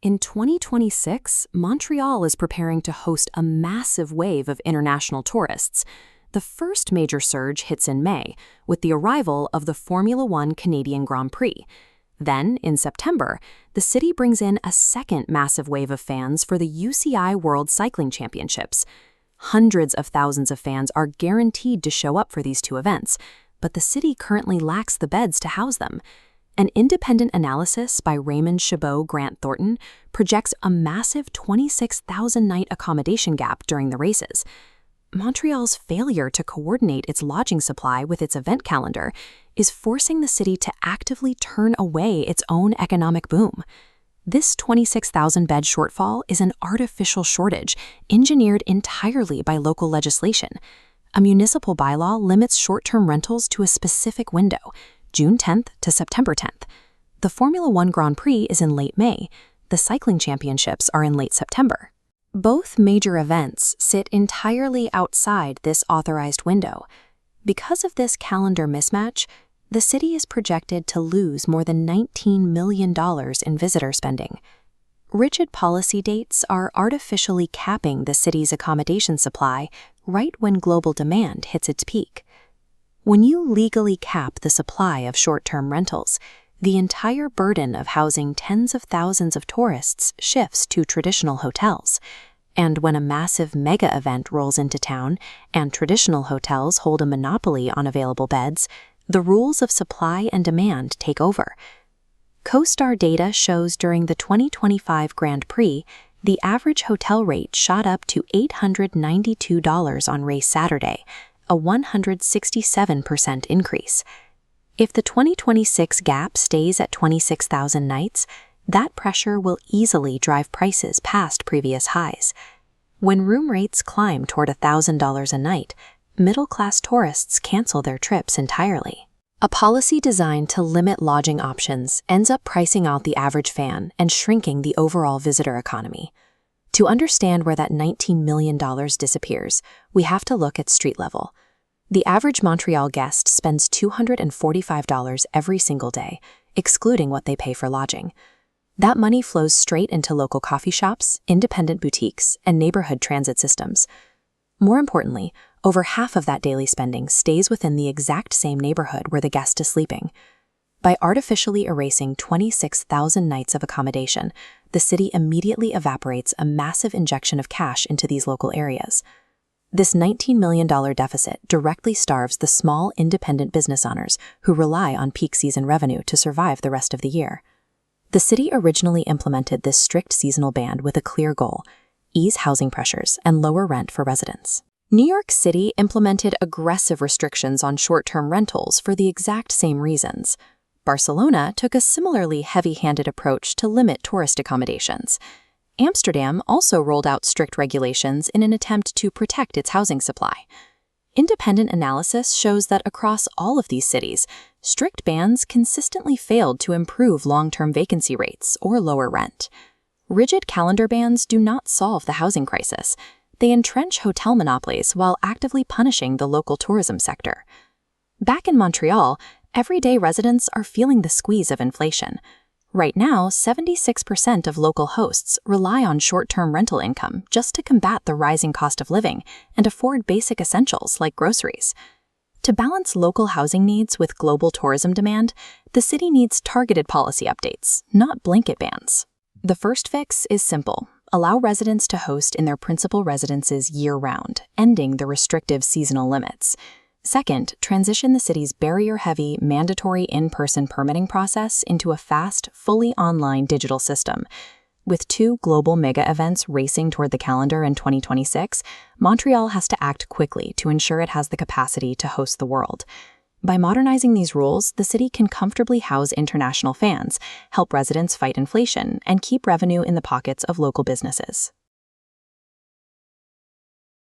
In 2026, Montreal is preparing to host a massive wave of international tourists. The first major surge hits in May, with the arrival of the Formula One Canadian Grand Prix. Then, in September, the city brings in a second massive wave of fans for the UCI World Cycling Championships. Hundreds of thousands of fans are guaranteed to show up for these two events, but the city currently lacks the beds to house them. An independent analysis by Raymond Chabot Grant Thornton projects a massive 26,000-night accommodation gap during the races. Montreal's failure to coordinate its lodging supply with its event calendar is forcing the city to actively turn away its own economic boom. This 26,000-bed shortfall is an artificial shortage engineered entirely by local legislation. A municipal bylaw limits short-term rentals to a specific window, June 10th to September 10th. The Formula One Grand Prix is in late May. The cycling championships are in late September. Both major events sit entirely outside this authorized window. Because of this calendar mismatch, the city is projected to lose more than $19 million in visitor spending. Rigid policy dates are artificially capping the city's accommodation supply right when global demand hits its peak. When you legally cap the supply of short-term rentals, the entire burden of housing tens of thousands of tourists shifts to traditional hotels. And when a massive mega event rolls into town and traditional hotels hold a monopoly on available beds, the rules of supply and demand take over. CoStar data shows during the 2025 Grand Prix, the average hotel rate shot up to $892 on race Saturday, a 167% increase. If the 2026 gap stays at 26,000 nights, that pressure will easily drive prices past previous highs. When room rates climb toward $1,000 a night, middle-class tourists cancel their trips entirely. A policy designed to limit lodging options ends up pricing out the average fan and shrinking the overall visitor economy. To understand where that $19 million disappears, we have to look at street level. The average Montreal guest spends $245 every single day, excluding what they pay for lodging. That money flows straight into local coffee shops, independent boutiques, and neighborhood transit systems. More importantly, over half of that daily spending stays within the exact same neighborhood where the guest is sleeping. By artificially erasing 26,000 nights of accommodation, the city immediately evaporates a massive injection of cash into these local areas. This $19 million deficit directly starves the small, independent business owners who rely on peak season revenue to survive the rest of the year. The city originally implemented this strict seasonal ban with a clear goal: ease housing pressures and lower rent for residents. New York City implemented aggressive restrictions on short-term rentals for the exact same reasons. Barcelona took a similarly heavy-handed approach to limit tourist accommodations. Amsterdam also rolled out strict regulations in an attempt to protect its housing supply. Independent analysis shows that across all of these cities, strict bans consistently failed to improve long-term vacancy rates or lower rent. Rigid calendar bans do not solve the housing crisis. They entrench hotel monopolies while actively punishing the local tourism sector. Back in Montreal, everyday residents are feeling the squeeze of inflation. Right now, 76% of local hosts rely on short-term rental income just to combat the rising cost of living and afford basic essentials like groceries. To balance local housing needs with global tourism demand, the city needs targeted policy updates, not blanket bans. The first fix is simple: allow residents to host in their principal residences year-round, ending the restrictive seasonal limits. Second, transition the city's barrier-heavy, mandatory in-person permitting process into a fast, fully online digital system. With two global mega events racing toward the calendar in 2026, Montreal has to act quickly to ensure it has the capacity to host the world. By modernizing these rules, the city can comfortably house international fans, help residents fight inflation, and keep revenue in the pockets of local businesses.